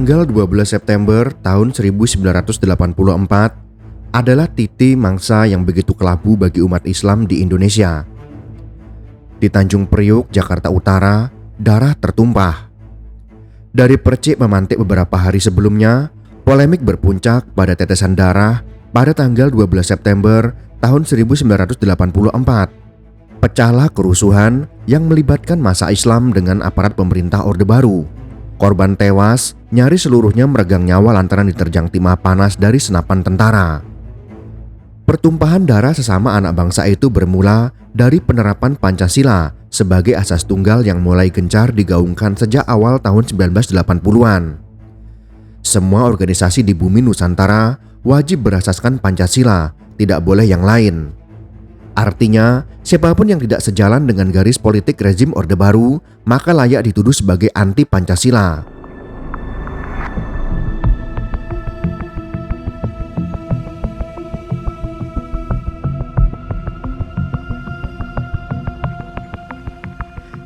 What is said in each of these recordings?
Tanggal 12 September tahun 1984 adalah titik mangsa yang begitu kelabu bagi umat Islam di Indonesia. Di Tanjung Priok, Jakarta Utara, darah tertumpah. Dari percik memantik beberapa hari sebelumnya, polemik berpuncak pada tetesan darah pada tanggal 12 September tahun 1984. Pecahlah kerusuhan yang melibatkan massa Islam dengan aparat pemerintah Orde Baru. Korban tewas, nyaris seluruhnya meregang nyawa lantaran diterjang timah panas dari senapan tentara. Pertumpahan darah sesama anak bangsa itu bermula dari penerapan Pancasila sebagai asas tunggal yang mulai gencar digaungkan sejak awal tahun 1980-an. Semua organisasi di bumi Nusantara wajib berasaskan Pancasila, tidak boleh yang lain. Artinya, siapapun yang tidak sejalan dengan garis politik rezim Orde Baru, maka layak dituduh sebagai anti Pancasila.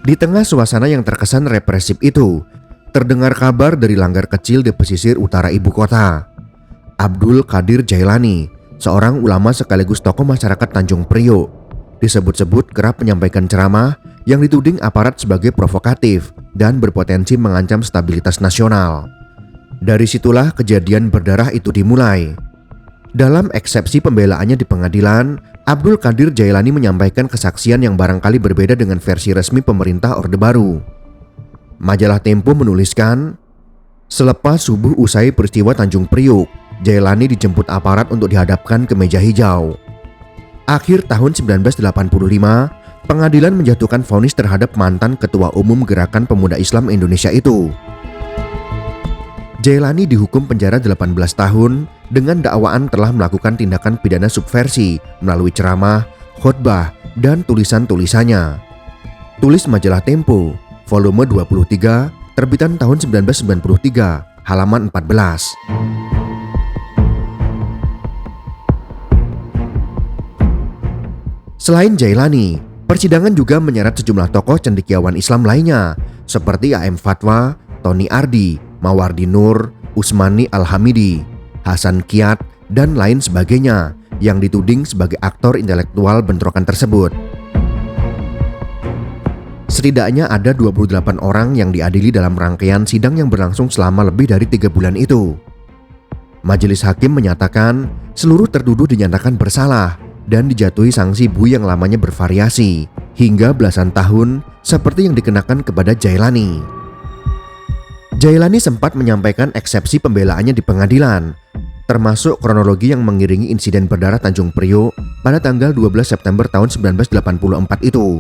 Di tengah suasana yang terkesan represif itu, terdengar kabar dari langgar kecil di pesisir utara ibu kota. Abdul Qadir Jailani, seorang ulama sekaligus tokoh masyarakat Tanjung Priok, disebut-sebut kerap menyampaikan ceramah yang dituding aparat sebagai provokatif dan berpotensi mengancam stabilitas nasional. Dari situlah kejadian berdarah itu dimulai. Dalam eksepsi pembelaannya di pengadilan, Abdul Qadir Jailani menyampaikan kesaksian yang barangkali berbeda dengan versi resmi pemerintah Orde Baru. Majalah Tempo menuliskan, selepas subuh usai peristiwa Tanjung Priok, Jailani dijemput aparat untuk dihadapkan ke meja hijau. Akhir tahun 1985, pengadilan menjatuhkan vonis terhadap mantan Ketua Umum Gerakan Pemuda Islam Indonesia itu. Jailani dihukum penjara 18 tahun dengan dakwaan telah melakukan tindakan pidana subversi melalui ceramah, khotbah, dan tulisan-tulisannya. Tulis Majalah Tempo, volume 23, terbitan tahun 1993, halaman 14. Selain Jailani, persidangan juga menyeret sejumlah tokoh cendekiawan Islam lainnya seperti A.M. Fatwa, Tony Ardi, Mawardi Nur, Usmani Al-Hamidi, Hasan Kiat, dan lain sebagainya yang dituding sebagai aktor intelektual bentrokan tersebut. Setidaknya ada 28 orang yang diadili dalam rangkaian sidang yang berlangsung selama lebih dari 3 bulan itu. Majelis hakim menyatakan seluruh tertuduh dinyatakan bersalah dan dijatuhi sanksi bui yang lamanya bervariasi hingga belasan tahun seperti yang dikenakan kepada Jailani. Jailani sempat menyampaikan eksepsi pembelaannya di pengadilan, termasuk kronologi yang mengiringi insiden berdarah Tanjung Priok pada tanggal 12 September tahun 1984 itu.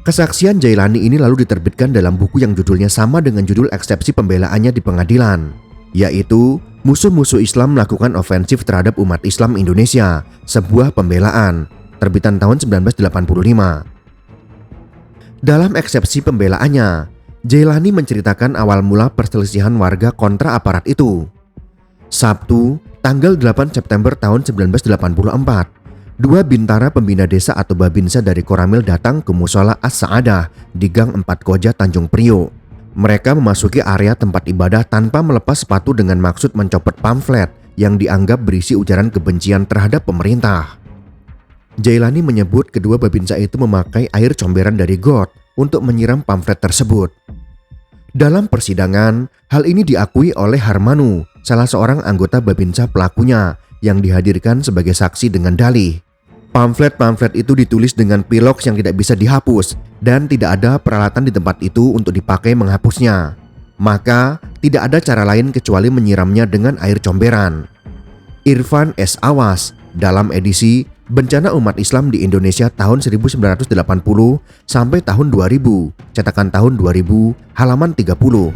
Kesaksian Jailani ini lalu diterbitkan dalam buku yang judulnya sama dengan judul eksepsi pembelaannya di pengadilan, yaitu Musuh-musuh Islam melakukan ofensif terhadap umat Islam Indonesia, sebuah pembelaan, terbitan tahun 1985. Dalam eksepsi pembelaannya, Jailani menceritakan awal mula perselisihan warga kontra aparat itu. Sabtu, tanggal 8 September tahun 1984, 2 bintara pembina desa atau Babinsa dari Koramil datang ke Musola As-Sa'adah di Gang 4 Koja, Tanjung Priok. Mereka memasuki area tempat ibadah tanpa melepas sepatu dengan maksud mencopot pamflet yang dianggap berisi ujaran kebencian terhadap pemerintah. Jailani menyebut kedua babinsa itu memakai air comberan dari got untuk menyiram pamflet tersebut. Dalam persidangan, hal ini diakui oleh Harmanu, salah seorang anggota babinsa pelakunya yang dihadirkan sebagai saksi dengan dalih. Pamflet-pamflet itu ditulis dengan piloks yang tidak bisa dihapus dan tidak ada peralatan di tempat itu untuk dipakai menghapusnya. Maka tidak ada cara lain kecuali menyiramnya dengan air comberan. Irfan S. Awas dalam edisi Bencana Umat Islam di Indonesia tahun 1980 sampai tahun 2000, cetakan tahun 2000, halaman 30.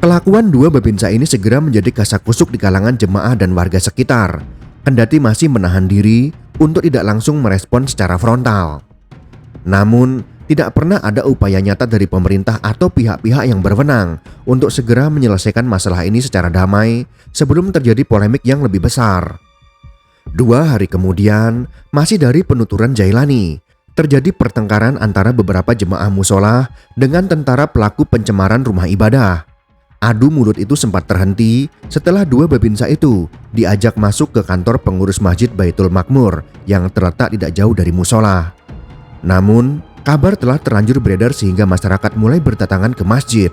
Kelakuan 2 babinsa ini segera menjadi kasak-kusuk di kalangan jemaah dan warga sekitar, kendati masih menahan diri untuk tidak langsung merespon secara frontal. Namun, tidak pernah ada upaya nyata dari pemerintah atau pihak-pihak yang berwenang untuk segera menyelesaikan masalah ini secara damai sebelum terjadi polemik yang lebih besar. 2 hari kemudian, masih dari penuturan Jailani, terjadi pertengkaran antara beberapa jemaah musola dengan tentara pelaku pencemaran rumah ibadah. Adu mulut itu sempat terhenti setelah dua babinsa itu diajak masuk ke kantor pengurus Masjid Baitul Makmur yang terletak tidak jauh dari musola. Namun, kabar telah terlanjur beredar sehingga masyarakat mulai berdatangan ke masjid.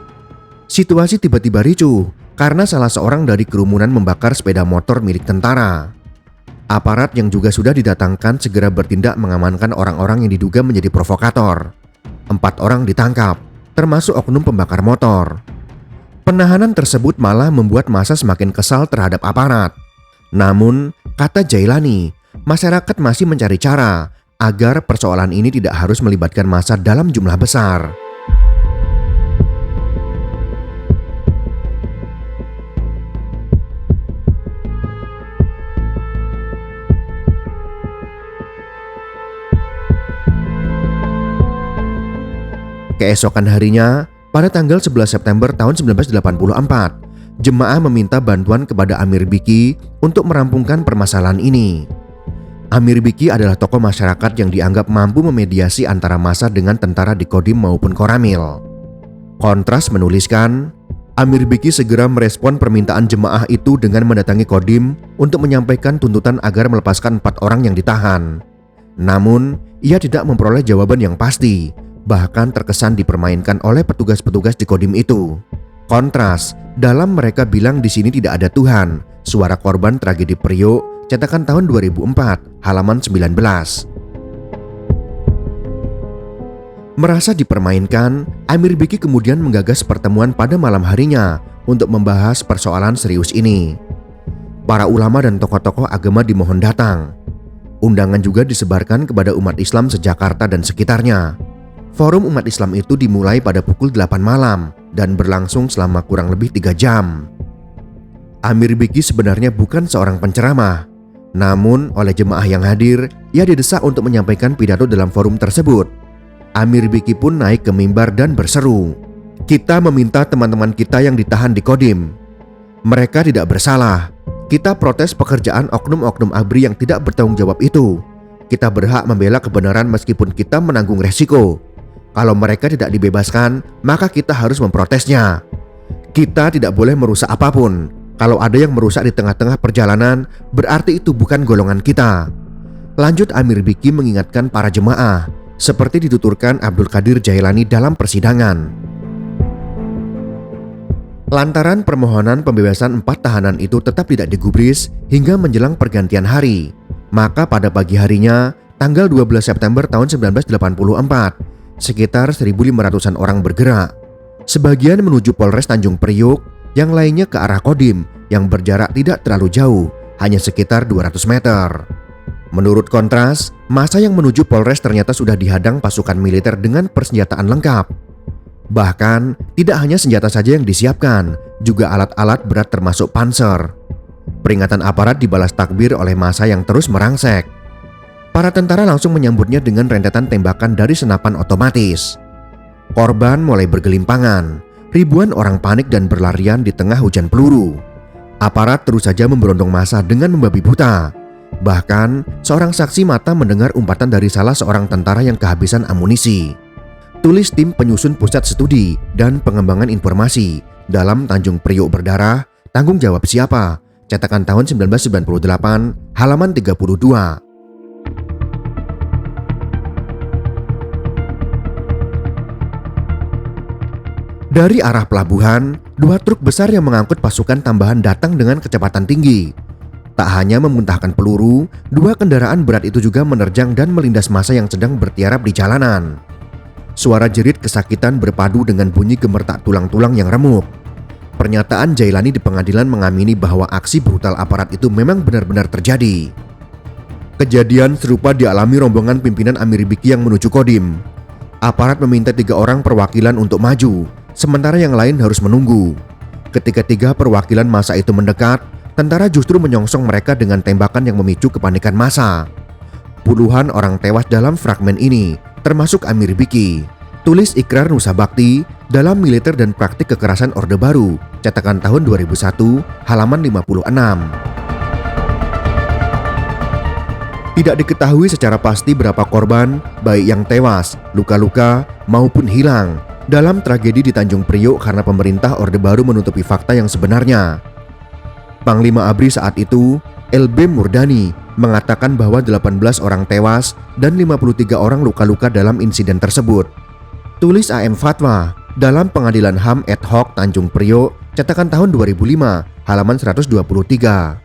Situasi tiba-tiba ricuh karena salah seorang dari kerumunan membakar sepeda motor milik tentara. Aparat yang juga sudah didatangkan segera bertindak mengamankan orang-orang yang diduga menjadi provokator. 4 orang ditangkap, termasuk oknum pembakar motor. Penahanan tersebut malah membuat massa semakin kesal terhadap aparat. Namun, kata Jailani, masyarakat masih mencari cara agar persoalan ini tidak harus melibatkan massa dalam jumlah besar. Keesokan harinya, pada tanggal 11 September tahun 1984, jemaah meminta bantuan kepada Amir Biki untuk merampungkan permasalahan ini. Amir Biki adalah tokoh masyarakat yang dianggap mampu memediasi antara massa dengan tentara di Kodim maupun Koramil. Kontras menuliskan, Amir Biki segera merespon permintaan jemaah itu dengan mendatangi Kodim untuk menyampaikan tuntutan agar melepaskan 4 orang yang ditahan. Namun, ia tidak memperoleh jawaban yang pasti, bahkan terkesan dipermainkan oleh petugas-petugas di Kodim itu. Kontras, dalam mereka bilang di sini tidak ada Tuhan, suara korban tragedi Priok, cetakan tahun 2004, halaman 19. Merasa dipermainkan, Amir Biki kemudian menggagas pertemuan pada malam harinya untuk membahas persoalan serius ini. Para ulama dan tokoh-tokoh agama dimohon datang. Undangan juga disebarkan kepada umat Islam se-Jakarta dan sekitarnya. Forum umat Islam itu dimulai pada pukul 8 malam dan berlangsung selama kurang lebih 3 jam. Amir Biki sebenarnya bukan seorang penceramah. Namun oleh jemaah yang hadir, ia didesak untuk menyampaikan pidato dalam forum tersebut. Amir Biki pun naik ke mimbar dan berseru, "Kita meminta teman-teman kita yang ditahan di Kodim. Mereka tidak bersalah. Kita protes pekerjaan oknum-oknum ABRI yang tidak bertanggung jawab itu. Kita berhak membela kebenaran meskipun kita menanggung resiko. Kalau mereka tidak dibebaskan, maka kita harus memprotesnya. Kita tidak boleh merusak apapun. Kalau ada yang merusak di tengah-tengah perjalanan, berarti itu bukan golongan kita." Lanjut Amir Biki mengingatkan para jemaah, seperti dituturkan Abdul Qadir Jailani dalam persidangan. Lantaran permohonan pembebasan 4 tahanan itu tetap tidak digubris hingga menjelang pergantian hari, maka pada pagi harinya, tanggal 12 September tahun 1984, sekitar 1.500-an orang bergerak. Sebagian menuju Polres Tanjung Priok, yang lainnya ke arah Kodim yang berjarak tidak terlalu jauh, hanya sekitar 200 meter. Menurut Kontras, massa yang menuju Polres ternyata sudah dihadang pasukan militer dengan persenjataan lengkap. Bahkan, tidak hanya senjata saja yang disiapkan, juga alat-alat berat termasuk panser. Peringatan aparat dibalas takbir oleh massa yang terus merangsek. Para tentara langsung menyambutnya dengan rentetan tembakan dari senapan otomatis. Korban mulai bergelimpangan, ribuan orang panik dan berlarian di tengah hujan peluru. Aparat terus saja memberondong massa dengan membabi buta. Bahkan, seorang saksi mata mendengar umpatan dari salah seorang tentara yang kehabisan amunisi. Tulis tim penyusun pusat studi dan pengembangan informasi dalam Tanjung Priok berdarah, tanggung jawab siapa? Cetakan tahun 1998, halaman 32. Dari arah pelabuhan, 2 truk besar yang mengangkut pasukan tambahan datang dengan kecepatan tinggi. Tak hanya memuntahkan peluru, 2 kendaraan berat itu juga menerjang dan melindas massa yang sedang bertiarap di jalanan. Suara jerit kesakitan berpadu dengan bunyi gemertak tulang-tulang yang remuk. Pernyataan Jailani di pengadilan mengamini bahwa aksi brutal aparat itu memang benar-benar terjadi. Kejadian serupa dialami rombongan pimpinan Amir Biki yang menuju Kodim. Aparat meminta 3 orang perwakilan untuk maju, sementara yang lain harus menunggu. Ketika 3 perwakilan massa itu mendekat, tentara justru menyongsong mereka dengan tembakan yang memicu kepanikan massa. Puluhan orang tewas dalam fragmen ini, termasuk Amir Biki. Tulis Ikrar Nusa Bakti dalam Militer dan Praktik Kekerasan Orde Baru, cetakan tahun 2001, halaman 56. Tidak diketahui secara pasti berapa korban, baik yang tewas, luka-luka, maupun hilang, dalam tragedi di Tanjung Priok karena pemerintah Orde Baru menutupi fakta yang sebenarnya. Panglima ABRI saat itu, LB Murdani, mengatakan bahwa 18 orang tewas dan 53 orang luka-luka dalam insiden tersebut. Tulis AM Fatwa dalam Pengadilan HAM ad hoc Tanjung Priok, cetakan tahun 2005, halaman 123.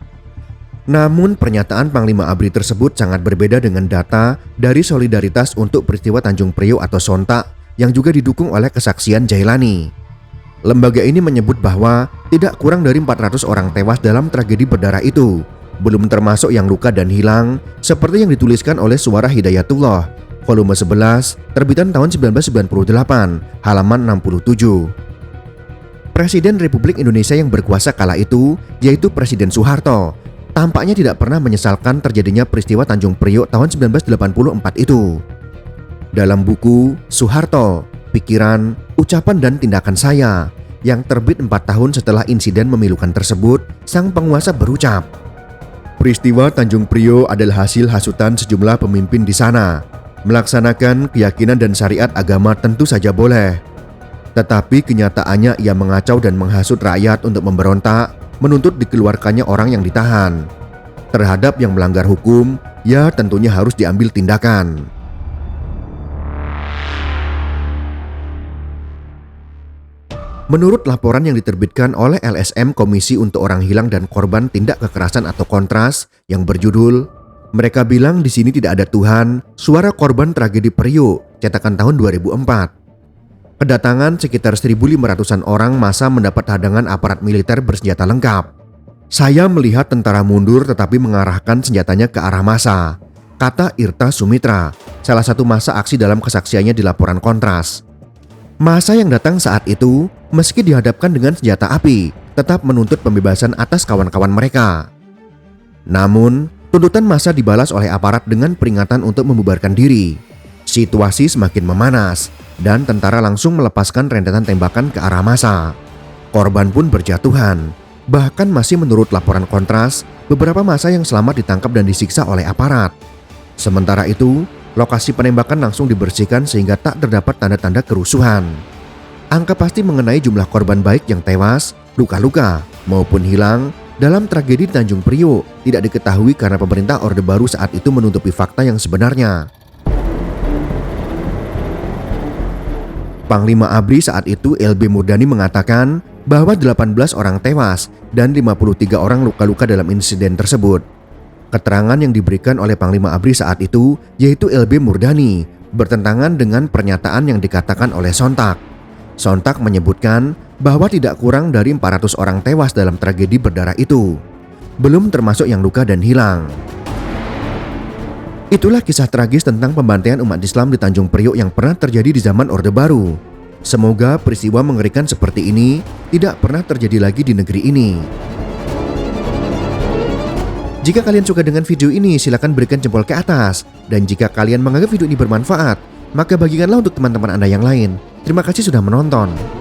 Namun pernyataan Panglima ABRI tersebut sangat berbeda dengan data dari Solidaritas untuk Peristiwa Tanjung Priok atau Sontak yang juga didukung oleh kesaksian Jailani. Lembaga ini menyebut bahwa tidak kurang dari 400 orang tewas dalam tragedi berdarah itu, belum termasuk yang luka dan hilang seperti yang dituliskan oleh Suara Hidayatullah, volume 11, terbitan tahun 1998, halaman 67. Presiden Republik Indonesia yang berkuasa kala itu, yaitu Presiden Soeharto, tampaknya tidak pernah menyesalkan terjadinya peristiwa Tanjung Priok tahun 1984 itu. Dalam buku Soeharto, Pikiran, Ucapan dan Tindakan Saya yang terbit 4 tahun setelah insiden memilukan tersebut, sang penguasa berucap, peristiwa Tanjung Priok adalah hasil hasutan sejumlah pemimpin di sana. Melaksanakan keyakinan dan syariat agama tentu saja boleh. Tetapi kenyataannya ia mengacau dan menghasut rakyat untuk memberontak, menuntut dikeluarkannya orang yang ditahan. Terhadap yang melanggar hukum, ya tentunya harus diambil tindakan. Menurut laporan yang diterbitkan oleh LSM Komisi untuk Orang Hilang dan Korban Tindak Kekerasan atau Kontras yang berjudul Mereka Bilang di Sini Tidak Ada Tuhan, Suara Korban Tragedi Priok, cetakan tahun 2004. Kedatangan sekitar 1.500-an orang massa mendapat hadangan aparat militer bersenjata lengkap. Saya melihat tentara mundur tetapi mengarahkan senjatanya ke arah massa, kata Irta Sumitra, salah satu massa aksi dalam kesaksiannya di laporan Kontras. Massa yang datang saat itu, meski dihadapkan dengan senjata api, tetap menuntut pembebasan atas kawan-kawan mereka. Namun, tuntutan massa dibalas oleh aparat dengan peringatan untuk membubarkan diri. Situasi semakin memanas, dan tentara langsung melepaskan rentetan tembakan ke arah massa. Korban pun berjatuhan. Bahkan masih menurut laporan Kontras, beberapa massa yang selamat ditangkap dan disiksa oleh aparat. Sementara itu, lokasi penembakan langsung dibersihkan sehingga tak terdapat tanda-tanda kerusuhan. Angka pasti mengenai jumlah korban baik yang tewas, luka-luka, maupun hilang dalam tragedi Tanjung Priok tidak diketahui karena pemerintah Orde Baru saat itu menutupi fakta yang sebenarnya. Panglima ABRI saat itu LB Murdani mengatakan bahwa 18 orang tewas dan 53 orang luka-luka dalam insiden tersebut. Keterangan yang diberikan oleh Panglima ABRI saat itu, yaitu LB Murdani, bertentangan dengan pernyataan yang dikatakan oleh Sontak. Sontak menyebutkan bahwa tidak kurang dari 400 orang tewas dalam tragedi berdarah itu, belum termasuk yang luka dan hilang. Itulah kisah tragis tentang pembantaian umat Islam di Tanjung Priok yang pernah terjadi di zaman Orde Baru. Semoga peristiwa mengerikan seperti ini tidak pernah terjadi lagi di negeri ini. Jika kalian suka dengan video ini, silakan berikan jempol ke atas. Dan jika kalian menganggap video ini bermanfaat, maka bagikanlah untuk teman-teman Anda yang lain. Terima kasih sudah menonton.